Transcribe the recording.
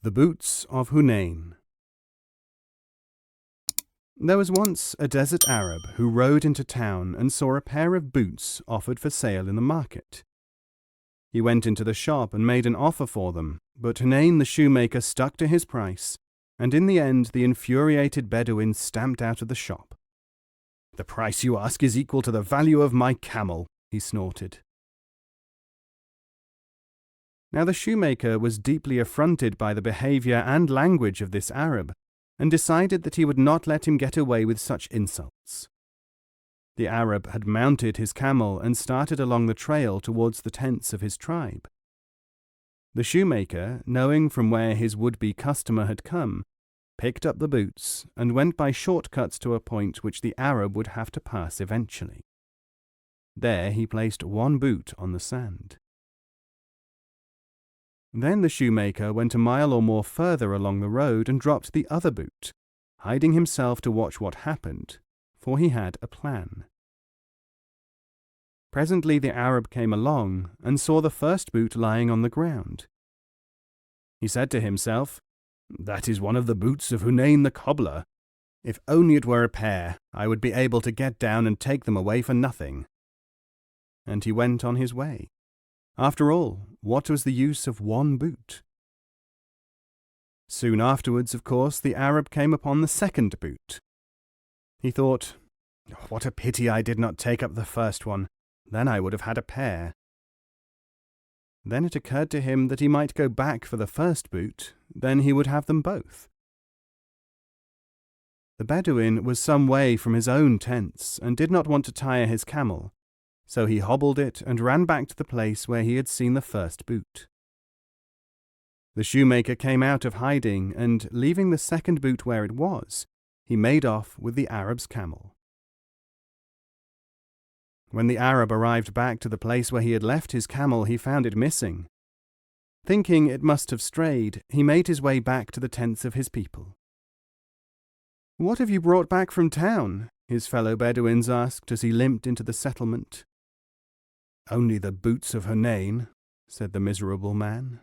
The Boots of Hunain. There was once a desert Arab who rode into town and saw a pair of boots offered for sale in the market. He went into the shop and made an offer for them, but Hunain the shoemaker stuck to his price, and in the end the infuriated Bedouin stamped out of the shop. "The price you ask is equal to the value of my camel," he snorted. Now the shoemaker was deeply affronted by the behavior and language of this Arab, and decided that he would not let him get away with such insults. The Arab had mounted his camel and started along the trail towards the tents of his tribe. The shoemaker, knowing from where his would-be customer had come, picked up the boots and went by shortcuts to a point which the Arab would have to pass eventually. There he placed one boot on the sand. Then the shoemaker went a mile or more further along the road and dropped the other boot, hiding himself to watch what happened, for he had a plan. Presently the Arab came along and saw the first boot lying on the ground. He said to himself, "That is one of the boots of Hunain the cobbler. If only it were a pair, I would be able to get down and take them away for nothing." And he went on his way. After all, what was the use of one boot? Soon afterwards, of course, the Arab came upon the second boot. He thought, "What a pity I did not take up the first one, then I would have had a pair." Then it occurred to him that he might go back for the first boot, then he would have them both. The Bedouin was some way from his own tents and did not want to tire his camel, so he hobbled it and ran back to the place where he had seen the first boot. The shoemaker came out of hiding, and, leaving the second boot where it was, he made off with the Arab's camel. When the Arab arrived back to the place where he had left his camel, he found it missing. Thinking it must have strayed, he made his way back to the tents of his people. "What have you brought back from town?" his fellow Bedouins asked as he limped into the settlement. "Only the boots of Hunain," said the miserable man.